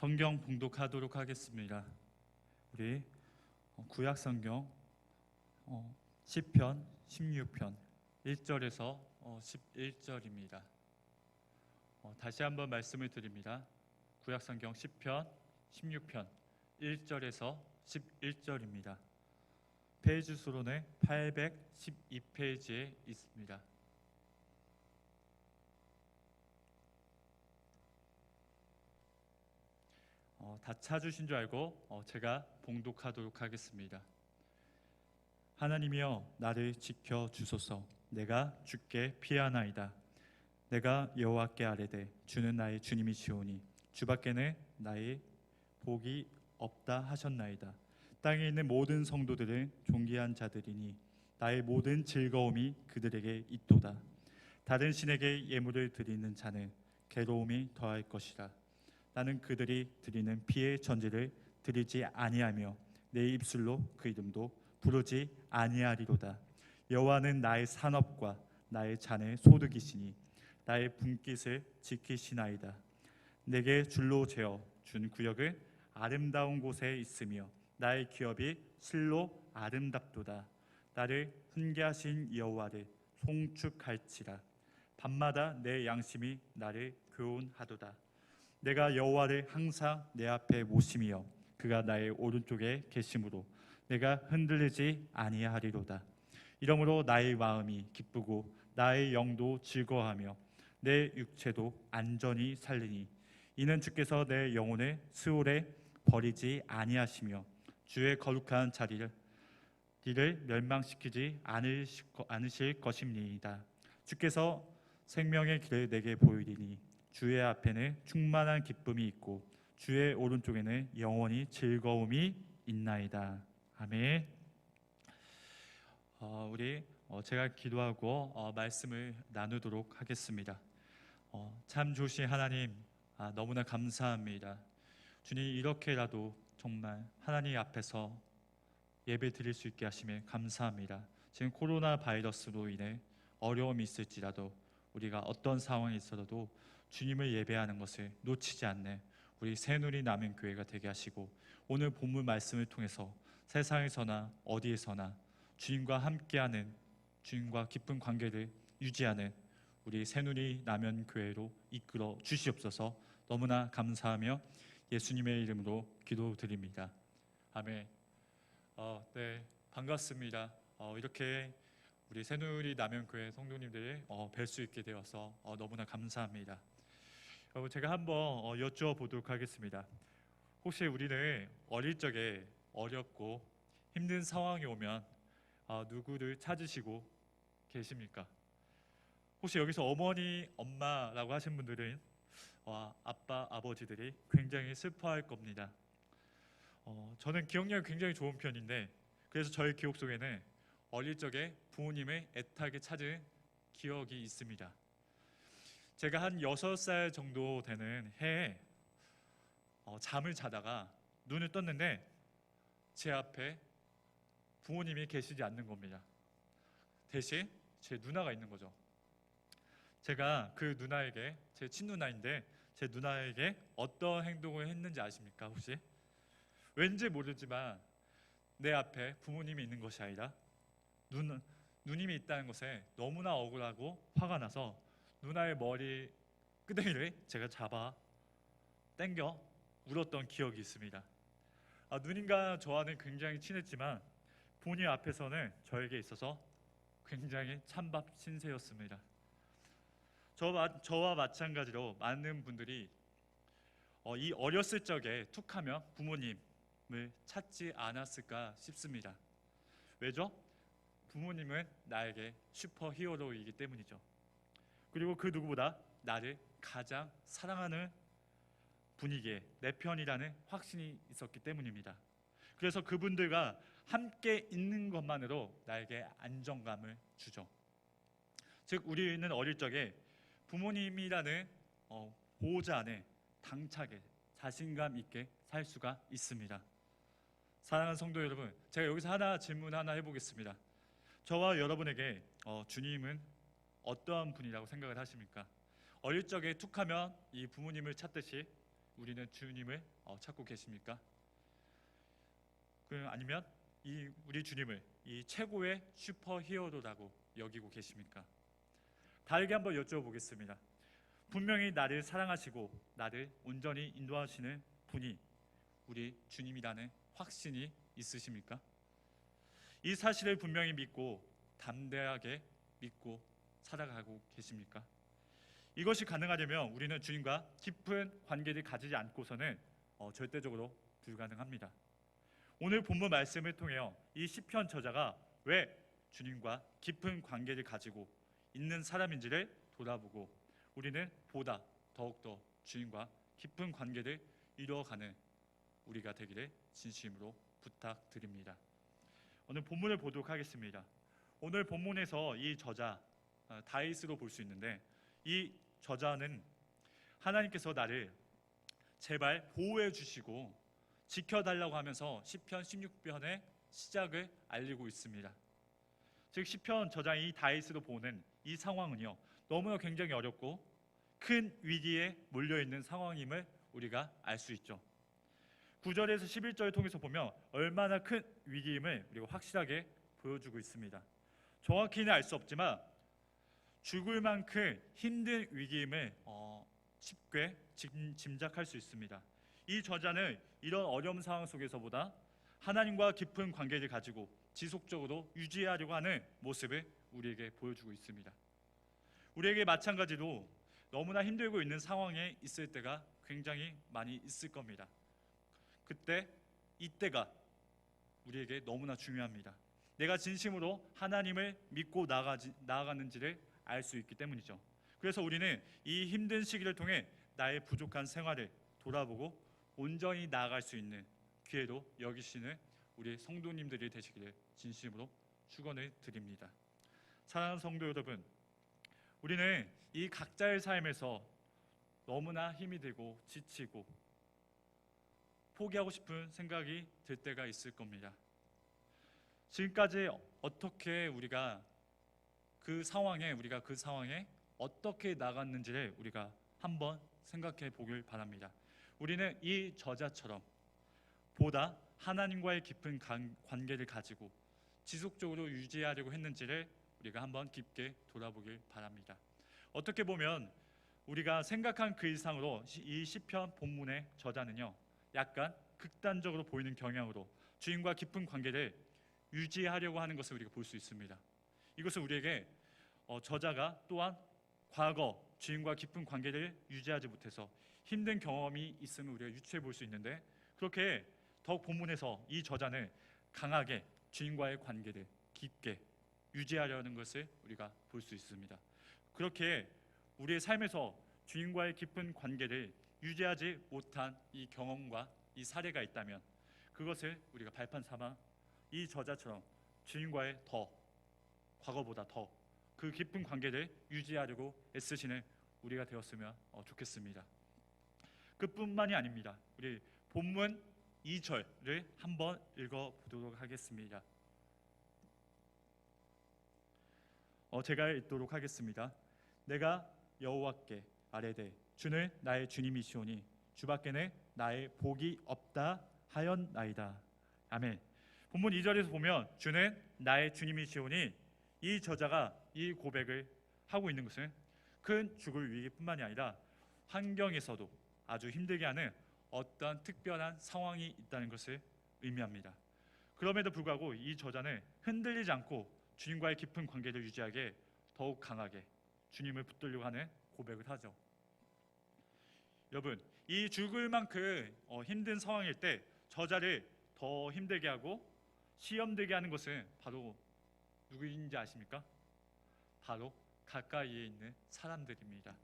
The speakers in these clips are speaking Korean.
성경 봉독하도록 하겠습니다. 우리 구약 성경 시편 16편 1절에서 11절입니다. 다시 한번 말씀을 드립니다. 구약 성경 시편 16편 1절에서 11절입니다. 페이지 수로는 812페이지에 있습니다. 다 찾으신 줄 알고 제가 봉독하도록 하겠습니다. 하나님이여 나를 지켜 주소서. 내가 주께 피하나이다. 내가 여호와께 아뢰되 주는 나의 주님이시오니 주밖에는 나의 복이 없다 하셨나이다. 땅에 있는 모든 성도들은 존귀한 자들이니 나의 모든 즐거움이 그들에게 있도다. 다른 신에게 예물을 드리는 자는 괴로움이 더할 것이라. 나는 그들이 드리는 피의 전제를 드리지 아니하며 내 입술로 그 이름도 부르지 아니하리로다. 여호와는 나의 산업과 나의 잔의 소득이시니 나의 분깃을 지키시나이다. 내게 줄로 재어 준 구역은 아름다운 곳에 있으며 나의 기업이 실로 아름답도다. 나를 훈계하신 여호와를 송축할지라. 밤마다 내 양심이 나를 교훈하도다. 내가 여호와를 항상 내 앞에 모심이여 그가 나의 오른쪽에 계심으로 내가 흔들리지 아니하리로다. 이러므로 나의 마음이 기쁘고 나의 영도 즐거워하며 내 육체도 안전히 살리니 이는 주께서 내 영혼을 스올에 버리지 아니하시며 주의 거룩한 자리를 멸망시키지 않으실 것임니이다. 주께서 생명의 길을 내게 보이리니 주의 앞에는 충만한 기쁨이 있고 주의 오른쪽에는 영원히 즐거움이 있나이다. 아멘. 우리 제가 기도하고 말씀을 나누도록 하겠습니다. 참 좋으신 하나님, 너무나 감사합니다. 주님, 이렇게라도 정말 하나님 앞에서 예배 드릴 수 있게 하시면 감사합니다. 지금 코로나 바이러스로 인해 어려움이 있을지라도 우리가 어떤 상황이 있어도 주님을 예배하는 것을 놓치지 않는 우리 새누리 남은 교회가 되게 하시고, 오늘 본문 말씀을 통해서 세상에서나 어디에서나 주님과 함께하는, 주님과 깊은 관계를 유지하는 우리 새누리 남은 교회로 이끌어 주시옵소서. 너무나 감사하며 예수님의 이름으로 기도드립니다. 아멘. 네, 반갑습니다. 이렇게 우리 새누리 남현교회 성도님들 뵐 수 있게 되어서 너무나 감사합니다. 여러분, 제가 한번 여쭤보도록 하겠습니다. 혹시 우리는 어릴 적에 어렵고 힘든 상황이 오면 누구를 찾으시고 계십니까? 혹시 여기서 어머니, 엄마라고 하신 분들은 아빠, 아버지들이 굉장히 슬퍼할 겁니다. 저는 기억력이 굉장히 좋은 편인데, 그래서 저의 기억 속에는 어릴 적에 부모님을 애타게 찾은 기억이 있습니다. 제가 한 6살 정도 되는 해에 잠을 자다가 눈을 떴는데 제 앞에 부모님이 계시지 않는 겁니다. 대신 제 누나가 있는 거죠. 제가 그 누나에게, 제 친누나인데 제 누나에게 어떤 행동을 했는지 아십니까? 혹시? 왠지 모르지만 내 앞에 부모님이 있는 것이 아니라 누님이 있다는 것에 너무나 억울하고 화가 나서 누나의 머리 끄댕이를 제가 잡아 당겨 울었던 기억이 있습니다. 누님과 저와는 굉장히 친했지만 부모님 앞에서는 저에게 있어서 굉장히 찬밥 신세였습니다. 저와 마찬가지로 많은 분들이 이 어렸을 적에 툭하면 부모님을 찾지 않았을까 싶습니다. 왜죠? 부모님은 나에게 슈퍼히어로이기 때문이죠. 그리고 그 누구보다 나를 가장 사랑하는 분이기에 내 편이라는 확신이 있었기 때문입니다. 그래서 그분들과 함께 있는 것만으로 나에게 안정감을 주죠. 즉, 우리는 어릴 적에 부모님이라는 보호자 안에 당차게 자신감 있게 살 수가 있습니다. 사랑하는 성도 여러분, 제가 여기서 질문 하나 해보겠습니다. 저와 여러분에게 주님은 어떠한 분이라고 생각을 하십니까? 어릴 적에 툭하면 이 부모님을 찾듯이 우리는 주님을 찾고 계십니까? 아니면 우리 주님을 이 최고의 슈퍼히어로라고 여기고 계십니까? 다르게 한번 여쭤보겠습니다. 분명히 나를 사랑하시고 나를 온전히 인도하시는 분이 우리 주님이라는 확신이 있으십니까? 이 사실을 분명히 믿고 담대하게 믿고 살아가고 계십니까? 이것이 가능하려면 우리는 주님과 깊은 관계를 가지지 않고서는 절대적으로 불가능합니다. 오늘 본문 말씀을 통해 이 시편 저자가 왜 주님과 깊은 관계를 가지고 있는 사람인지를 돌아보고 우리는 보다 더욱더 주님과 깊은 관계를 이루어가는 우리가 되기를 진심으로 부탁드립니다. 오늘 본문을 보도록 하겠습니다. 오늘 본문에서 이 저자 다윗으로 볼 수 있는데 이 저자는 하나님께서 나를 제발 보호해 주시고 지켜달라고 하면서 시편 16편의 시작을 알리고 있습니다. 즉 시편 저자인 다윗으로 보는 이 상황은요 너무나 굉장히 어렵고 큰 위기에 몰려있는 상황임을 우리가 알 수 있죠. 9절에서 11절을 통해서 보면 얼마나 큰 위기임을 우리가 확실하게 보여주고 있습니다. 정확히는 알 수 없지만 죽을 만큼 힘든 위기임을 쉽게 짐작할 수 있습니다. 이 저자는 이런 어려운 상황 속에서보다 하나님과 깊은 관계를 가지고 지속적으로 유지하려고 하는 모습을 우리에게 보여주고 있습니다. 우리에게 마찬가지로 너무나 힘들고 있는 상황에 있을 때가 굉장히 많이 있을 겁니다. 이때가 우리에게 너무나 중요합니다. 내가 진심으로 하나님을 믿고 나아가는지를 알 수 있기 때문이죠. 그래서 우리는 이 힘든 시기를 통해 나의 부족한 생활을 돌아보고 온전히 나아갈 수 있는 기회로 여기시는 우리 성도님들이 되시기를 진심으로 축원을 드립니다. 사랑하는 성도 여러분, 우리는 이 각자의 삶에서 너무나 힘이 들고 지치고 포기하고 싶은 생각이 들 때가 있을 겁니다. 지금까지 어떻게 우리가 그 상황에 어떻게 나갔는지를 우리가 한번 생각해 보길 바랍니다. 우리는 이 저자처럼 보다 하나님과의 깊은 관계를 가지고 지속적으로 유지하려고 했는지를 우리가 한번 깊게 돌아보길 바랍니다. 어떻게 보면 우리가 생각한 그 이상으로 이 시편 본문의 저자는요 약간 극단적으로 보이는 경향으로 주님과 깊은 관계를 유지하려고 하는 것을 우리가 볼 수 있습니다. 이것은 우리에게 저자가 또한 과거 주님과 깊은 관계를 유지하지 못해서 힘든 경험이 있음을 우리가 유추해 볼 수 있는데 그렇게 더욱 본문에서 이 저자는 강하게 주님과의 관계를 깊게 유지하려는 것을 우리가 볼 수 있습니다. 그렇게 우리의 삶에서 주님과의 깊은 관계를 유지하지 못한 이 경험과 이 사례가 있다면 그것을 우리가 발판 삼아 이 저자처럼 주님과의 과거보다 더 그 깊은 관계를 유지하려고 애쓰시는 우리가 되었으면 좋겠습니다. 그뿐만이 아닙니다. 우리 본문 2절을 한번 읽어보도록 하겠습니다. 제가 읽도록 하겠습니다. 내가 여호와께 아뢰되 주는 나의 주님이시오니 주밖에는 나의 복이 없다 하였나이다. 아멘. 본문 2절에서 보면 주는 나의 주님이시오니 이 저자가 이 고백을 하고 있는 것은 큰 죽을 위기뿐만이 아니라 환경에서도 아주 힘들게 하는 어떤 특별한 상황이 있다는 것을 의미합니다. 그럼에도 불구하고 이 저자는 흔들리지 않고 주님과의 깊은 관계를 유지하게 더욱 강하게 주님을 붙들려고 하는 고백을 하죠. 여러분, 이 죽을 만큼 힘든 상황일 때 저자를 더 힘들게 하고 시험되게 하는 것은 바로 누구인지 아십니까? 바로 가까이에 있는 사람들입니다.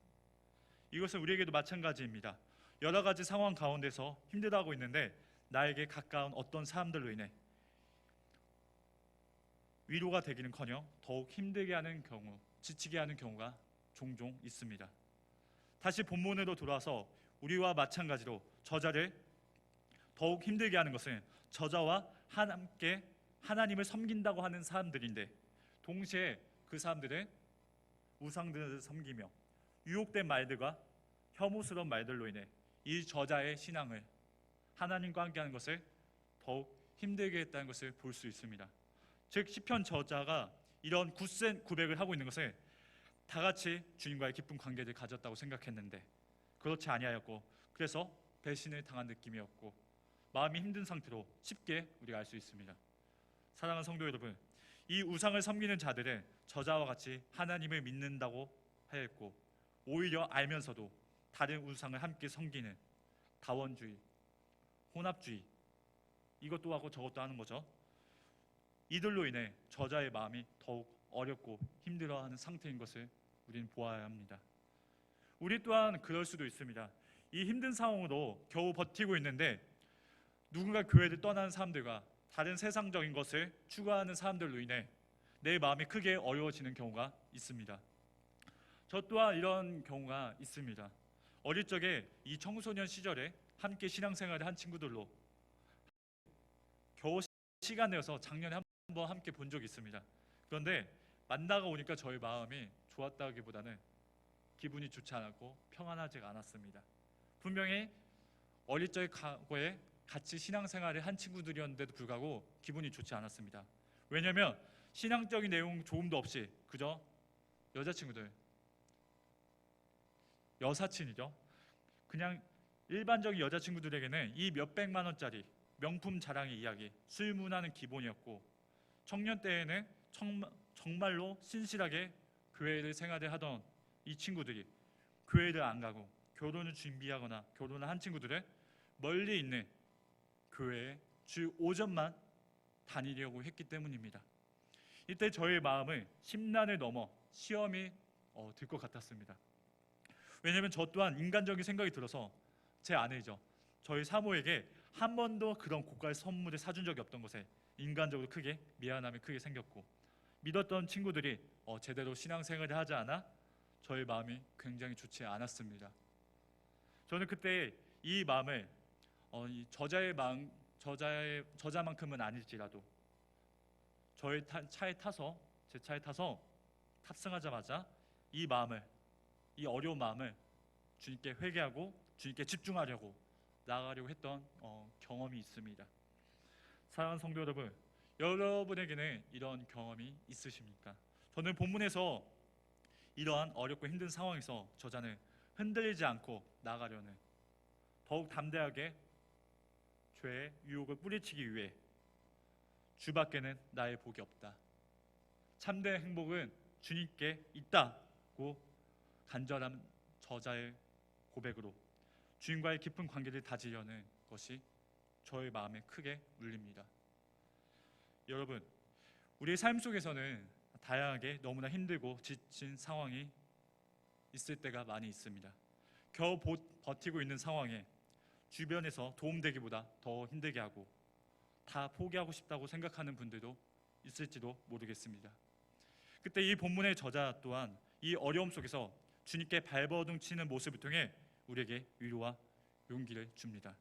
이것은 우리에게도 마찬가지입니다. 여러 가지 상황 가운데서 힘들어하고 있는데 나에게 가까운 어떤 사람들로 인해 위로가 되기는커녕 더욱 힘들게 하는 경우, 지치게 하는 경우가 종종 있습니다. 다시 본문으로 돌아와서 우리와 마찬가지로 저자를 더욱 힘들게 하는 것은 저자와 함께 하나님을 섬긴다고 하는 사람들인데 동시에 그 사람들은 우상들을 섬기며 유혹된 말들과 혐오스러운 말들로 인해 이 저자의 신앙을 하나님과 함께하는 것을 더욱 힘들게 했다는 것을 볼 수 있습니다. 즉 시편 저자가 이런 굳센 고백을 하고 있는 것을 다 같이 주님과의 깊은 관계를 가졌다고 생각했는데 그렇지 아니하였고, 그래서 배신을 당한 느낌이었고 마음이 힘든 상태로 쉽게 우리가 알 수 있습니다. 사랑하는 성도 여러분, 이 우상을 섬기는 자들은 저자와 같이 하나님을 믿는다고 하였고, 오히려 알면서도 다른 우상을 함께 섬기는 다원주의, 혼합주의, 이것도 하고 저것도 하는 거죠. 이들로 인해 저자의 마음이 더욱 어렵고 힘들어하는 상태인 것을 우리는 보아야 합니다. 우리 또한 그럴 수도 있습니다. 이 힘든 상황으로 겨우 버티고 있는데 누군가 교회를 떠나는 사람들과 다른 세상적인 것을 추구하는 사람들로 인해 내 마음이 크게 어려워지는 경우가 있습니다. 저 또한 이런 경우가 있습니다. 어릴 적에 이 청소년 시절에 함께 신앙생활을 한 친구들로 겨우 시간 내어서 작년에 한번 함께 본 적이 있습니다. 그런데 만나가 오니까 저희 마음이 좋았다기보다는 기분이 좋지 않았고 평안하지가 않았습니다. 분명히 어릴 적의 과거에 같이 신앙생활을 한 친구들이었는데도 불구하고 기분이 좋지 않았습니다. 왜냐하면 신앙적인 내용 조금도 없이 그저 여자친구들, 여사친이죠. 그냥 일반적인 여자친구들에게는 이 몇백만 원짜리 명품 자랑의 이야기, 술문화는 기본이었고, 청년 때에는 정말로 신실하게 교회를 생활을 하던 이 친구들이 교회를 안 가고 결혼을 준비하거나 결혼을 한 친구들은 멀리 있는 교회에 주 오전만 다니려고 했기 때문입니다. 이때 저의 마음은 심란을 넘어 시험이 들 것 같았습니다. 왜냐하면 저 또한 인간적인 생각이 들어서 제 아내이죠, 저희 사모에게 한 번도 그런 고가의 선물을 사준 적이 없던 것에 인간적으로 크게 미안함이 크게 생겼고, 믿었던 친구들이 제대로 신앙생활을 하지 않아 저의 마음이 굉장히 좋지 않았습니다. 저는 그때 이 마음을 이 저자의 마음, 저자만큼은 아닐지라도 저의 제 차에 타서 탑승하자마자 이 마음을, 이 어려운 마음을 주님께 회개하고 주님께 집중하려고 나아가려고 했던 경험이 있습니다. 사랑하는 성도 여러분, 여러분에게는 이런 경험이 있으십니까? 저는 본문에서 이러한 어렵고 힘든 상황에서 저자는 흔들리지 않고 나아가려는, 더욱 담대하게 죄의 유혹을 뿌리치기 위해 주 밖에는 나의 복이 없다, 참된 행복은 주님께 있다고 간절한 저자의 고백으로 주님과의 깊은 관계를 다지려는 것이 저의 마음에 크게 울립니다. 여러분, 우리의 삶 속에서는 다양하게 너무나 힘들고 지친 상황이 있을 때가 많이 있습니다. 겨우 버티고 있는 상황에 주변에서 도움되기보다 더 힘들게 하고 다 포기하고 싶다고 생각하는 분들도 있을지도 모르겠습니다. 그때 이 본문의 저자 또한 이 어려움 속에서 주님께 발버둥 치는 모습을 통해 우리에게 위로와 용기를 줍니다.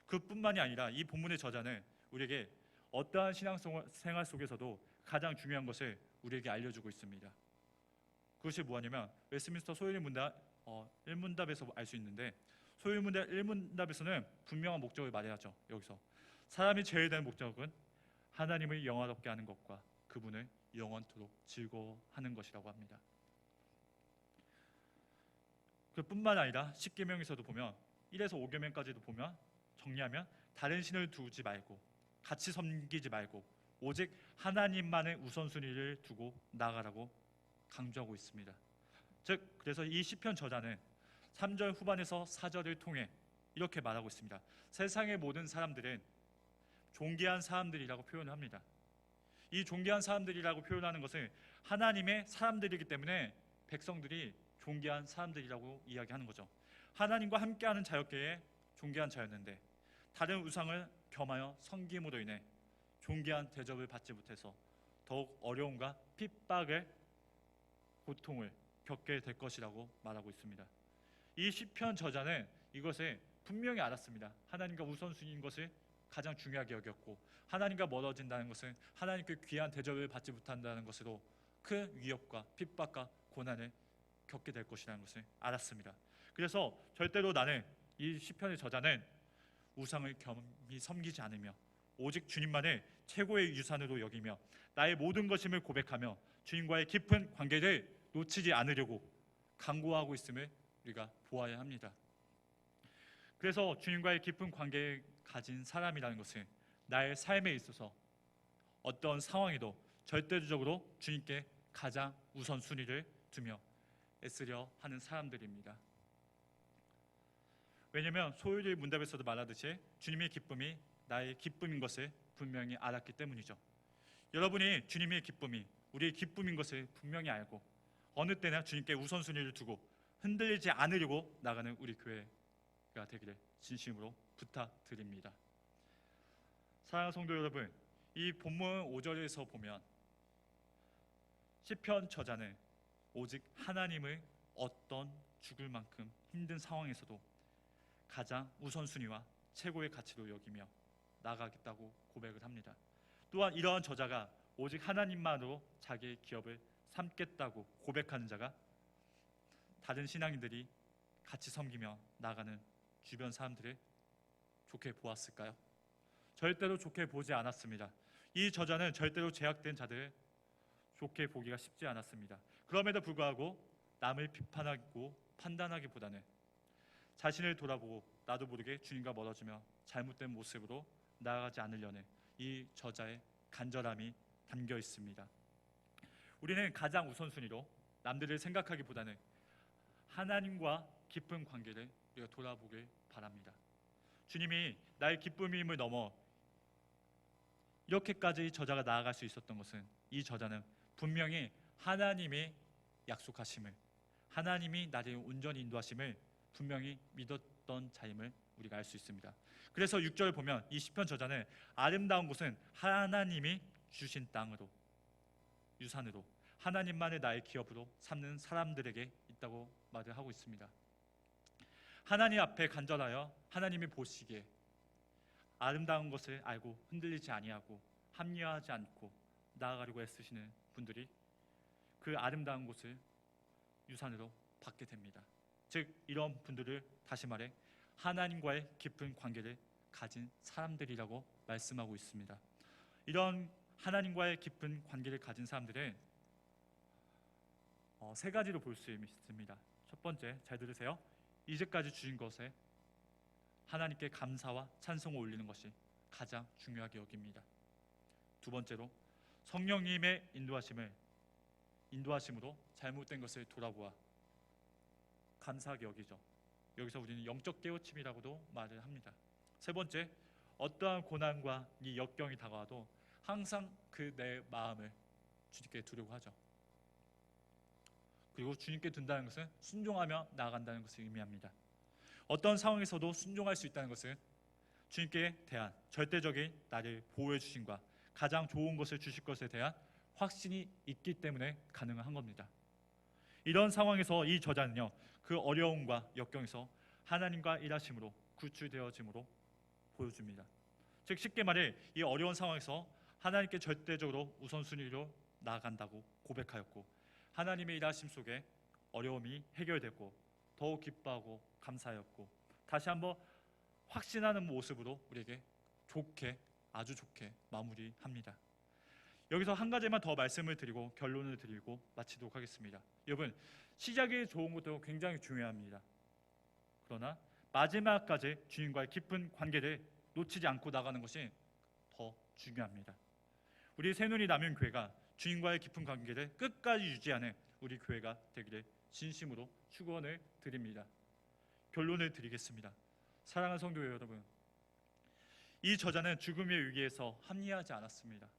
그뿐만이 아니라 이 본문의 저자는 우리에게 어떠한 신앙생활 속에서도 가장 중요한 것을 우리에게 알려주고 있습니다. 그것이 뭐냐면 웨스트민스터 소요일문답 1문답에서 알 수 있는데, 소요일문답 1문답에서는 분명한 목적을 말해야죠. 여기서 사람이 제외된 목적은 하나님을 영화롭게 하는 것과 그분을 영원토록 즐거워하는 것이라고 합니다. 그뿐만 아니라 10계명에서도 보면 1에서 5계명까지도 보면 정리하면 다른 신을 두지 말고 같이 섬기지 말고 오직 하나님만의 우선순위를 두고 나아가라고 강조하고 있습니다. 즉 그래서 이 시편 저자는 3절 후반에서 4절을 통해 이렇게 말하고 있습니다. 세상의 모든 사람들은 존귀한 사람들이라고 표현을 합니다. 이 존귀한 사람들이라고 표현하는 것은 하나님의 사람들이기 때문에 백성들이 존귀한 사람들이라고 이야기하는 거죠. 하나님과 함께하는 자였기에 존귀한 자였는데 다른 우상을 겸하여 섬김으로 인해 존귀한 대접을 받지 못해서 더욱 어려움과 핍박을, 고통을 겪게 될 것이라고 말하고 있습니다. 이 시편 저자는 이것을 분명히 알았습니다. 하나님과 우선순위인 것을 가장 중요하게 여겼고, 하나님과 멀어진다는 것은 하나님께 귀한 대접을 받지 못한다는 것으로 큰 위협과 핍박과 고난을 겪게 될 것이라는 것을 알았습니다. 그래서 절대로 나는 이 시편의 저자는 우상을 겸히 섬기지 않으며 오직 주님만을 최고의 유산으로 여기며 나의 모든 것임을 고백하며 주님과의 깊은 관계를 놓치지 않으려고 간구하고 있음을 우리가 보아야 합니다. 그래서 주님과의 깊은 관계를 가진 사람이라는 것은 나의 삶에 있어서 어떤 상황에도 절대적으로 주님께 가장 우선순위를 두며 애쓰려 하는 사람들입니다. 왜냐하면 소유리 문답에서도 말하듯이 주님의 기쁨이 나의 기쁨인 것을 분명히 알았기 때문이죠. 여러분이 주님의 기쁨이 우리의 기쁨인 것을 분명히 알고 어느 때나 주님께 우선순위를 두고 흔들리지 않으려고 나가는 우리 교회가 되기를 진심으로 부탁드립니다. 사랑하는 성도 여러분, 이 본문 5절에서 보면 시편 저자는 오직 하나님을 어떤 죽을 만큼 힘든 상황에서도 가장 우선순위와 최고의 가치로 여기며 나가겠다고 고백을 합니다. 또한 이러한 저자가 오직 하나님만으로 자기의 기업을 삼겠다고 고백하는 자가 다른 신앙인들이 같이 섬기며 나가는 주변 사람들을 좋게 보았을까요? 절대로 좋게 보지 않았습니다. 이 저자는 절대로 제약된 자들을 좋게 보기가 쉽지 않았습니다. 그럼에도 불구하고 남을 비판하고 판단하기보다는 자신을 돌아보고 나도 모르게 주님과 멀어지며 잘못된 모습으로 나아가지 않으려는 이 저자의 간절함이 담겨 있습니다. 우리는 가장 우선순위로 남들을 생각하기보다는 하나님과 깊은 관계를 우리가 돌아보길 바랍니다. 주님이 나의 기쁨임을 넘어 이렇게까지 저자가 나아갈 수 있었던 것은 이 저자는 분명히 하나님의 약속하심을, 하나님이 나를 온전히 인도하심을 분명히 믿었던 자임을 우리가 알 수 있습니다. 그래서 6절을 보면 이 시편 저자는 아름다운 곳은 하나님이 주신 땅으로, 유산으로, 하나님만을 나의 기업으로 삼는 사람들에게 있다고 말을 하고 있습니다. 하나님 앞에 간절하여 하나님이 보시기에 아름다운 것을 알고 흔들리지 아니하고 합리화하지 않고 나아가려고 애쓰시는 분들이 그 아름다운 곳을 유산으로 받게 됩니다. 즉 이런 분들을 다시 말해 하나님과의 깊은 관계를 가진 사람들이라고 말씀하고 있습니다. 이런 하나님과의 깊은 관계를 가진 사람들은 세 가지로 볼 수 있습니다. 첫 번째, 잘 들으세요. 이제까지 주신 것에 하나님께 감사와 찬송을 올리는 것이 가장 중요하게 여깁니다. 두 번째로, 성령님의 인도하심으로 잘못된 것을 돌아보아 감사하게 여기죠. 여기서 우리는 영적 깨우침이라고도 말을 합니다. 세 번째, 어떠한 고난과 이 역경이 다가와도 항상 그 내 마음을 주님께 두려고 하죠. 그리고 주님께 둔다는 것은 순종하며 나아간다는 것을 의미합니다. 어떤 상황에서도 순종할 수 있다는 것은 주님께 대한 절대적인 나를 보호해 주심과 가장 좋은 것을 주실 것에 대한 확신이 있기 때문에 가능한 겁니다. 이런 상황에서 이 저자는요, 그 어려움과 역경에서 하나님과 일하심으로 구출되어짐으로 보여줍니다. 즉 쉽게 말해 이 어려운 상황에서 하나님께 절대적으로 우선순위로 나아간다고 고백하였고, 하나님의 일하심 속에 어려움이 해결됐고 더욱 기뻐하고 감사하였고 다시 한번 확신하는 모습으로 우리에게 좋게, 아주 좋게 마무리합니다. 여기서 한 가지만 더 말씀을 드리고 결론을 드리고 마치도록 하겠습니다. 여러분, 시작이 좋은 것도 굉장히 중요합니다. 그러나 마지막까지 주님과의 깊은 관계를 놓치지 않고 나가는 것이 더 중요합니다. 우리 새눈이 남은 교회가 주님과의 깊은 관계를 끝까지 유지하는 우리 교회가 되기를 진심으로 축원을 드립니다. 결론을 드리겠습니다. 사랑하는 성도 여러분, 이 저자는 죽음의 위기에서 합리화하지 않았습니다.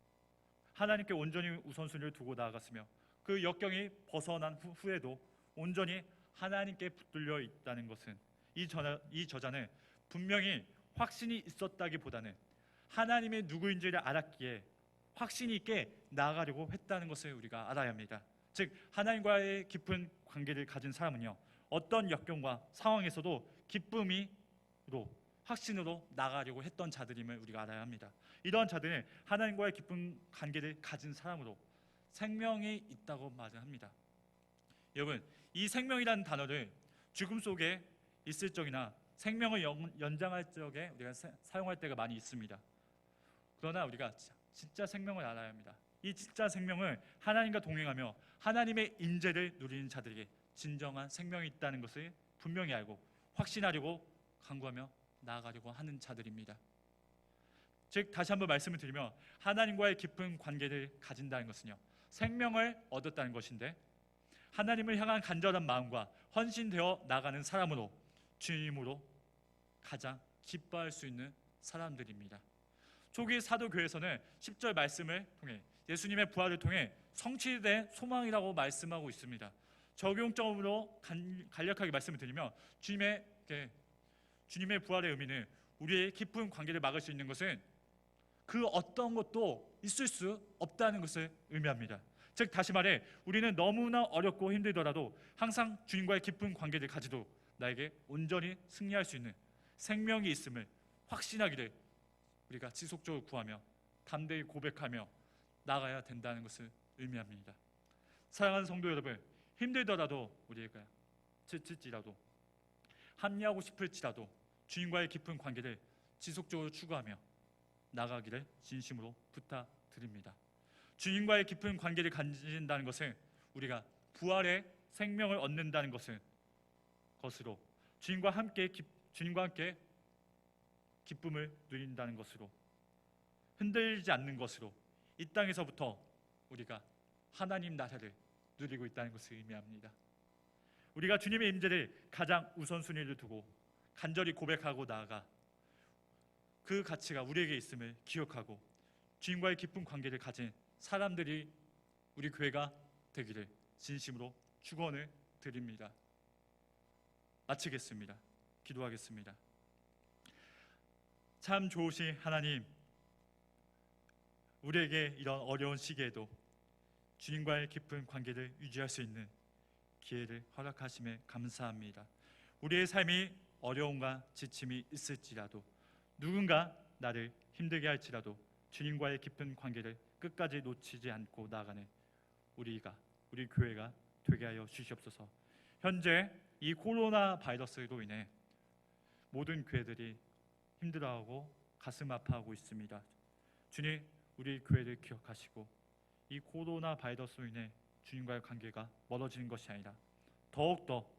하나님께 온전히 우선순위를 두고 나아갔으며 그 역경이 벗어난 후에도 온전히 하나님께 붙들려 있다는 것은 이 저자는 분명히 확신이 있었다기보다는 하나님의 누구인지를 알았기에 확신이 있게 나아가려고 했다는 것을 우리가 알아야 합니다. 즉 하나님과의 깊은 관계를 가진 사람은요, 어떤 역경과 상황에서도 기쁨으로 확신으로 나아가려고 했던 자들임을 우리가 알아야 합니다. 이러한 자들은 하나님과의 깊은 관계를 가진 사람으로 생명이 있다고 말을 합니다. 여러분, 이 생명이라는 단어를 죽음 속에 있을 적이나 생명을 연장할 적에 우리가 사용할 때가 많이 있습니다. 그러나 우리가 진짜 생명을 알아야 합니다. 이 진짜 생명을 하나님과 동행하며 하나님의 인재를 누리는 자들에게 진정한 생명이 있다는 것을 분명히 알고 확신하려고 간구하며 나아가려고 하는 자들입니다. 즉 다시 한번 말씀을 드리며 하나님과의 깊은 관계를 가진다는 것은요, 생명을 얻었다는 것인데 하나님을 향한 간절한 마음과 헌신되어 나가는 사람으로 주님으로 가장 기뻐할 수 있는 사람들입니다. 초기 사도교회에서는 10절 말씀을 통해 예수님의 부활을 통해 성취된 소망이라고 말씀하고 있습니다. 적용적으로 간략하게 말씀을 드리면 주님의 부활의 의미는 우리의 깊은 관계를 막을 수 있는 것은 그 어떤 것도 있을 수 없다는 것을 의미합니다. 즉 다시 말해 우리는 너무나 어렵고 힘들더라도 항상 주님과의 깊은 관계를 가지도 나에게 온전히 승리할 수 있는 생명이 있음을 확신하기를 우리가 지속적으로 구하며 담대히 고백하며 나가야 된다는 것을 의미합니다. 사랑하는 성도 여러분, 힘들더라도 우리가 지칠지라도 합리하고 싶을지라도 주님과의 깊은 관계를 지속적으로 추구하며 나가기를 진심으로 부탁드립니다. 주님과의 깊은 관계를 가진다는 것은 우리가 부활의 생명을 얻는다는 것으로 주님과 함께 기쁨을 누린다는 것으로 흔들리지 않는 것으로 이 땅에서부터 우리가 하나님 나라를 누리고 있다는 것을 의미합니다. 우리가 주님의 임재를 가장 우선순위를 두고 간절히 고백하고 나아가 그 가치가 우리에게 있음을 기억하고 주님과의 깊은 관계를 가진 사람들이 우리 교회가 되기를 진심으로 축원을 드립니다. 마치겠습니다. 기도하겠습니다. 참 좋으신 하나님, 우리에게 이런 어려운 시기에도 주님과의 깊은 관계를 유지할 수 있는 기회를 허락하심에 감사합니다. 우리의 삶이 어려움과 지침이 있을지라도 누군가 나를 힘들게 할지라도 주님과의 깊은 관계를 끝까지 놓치지 않고 나아가는 우리 교회가 되게 하여 주시옵소서. 현재 이 코로나 바이러스로 인해 모든 교회들이 힘들어하고 가슴 아파하고 있습니다. 주님, 우리 교회를 기억하시고 이 코로나 바이러스로 인해 주님과의 관계가 멀어지는 것이 아니라 더욱더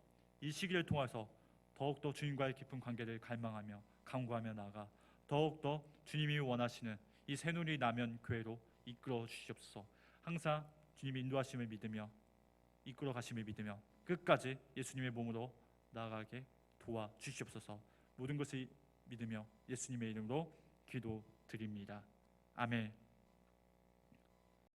이 시기를 통해서 더욱더 주님과의 깊은 관계를 갈망하며 간구하며 나아가 더욱더 주님이 원하시는 이 새누리 남연 교회로 이끌어 주시옵소서. 항상 주님의 인도하심을 믿으며 이끌어 가심을 믿으며 끝까지 예수님의 몸으로 나아가게 도와 주시옵소서. 모든 것을 믿으며 예수님의 이름으로 기도드립니다. 아멘.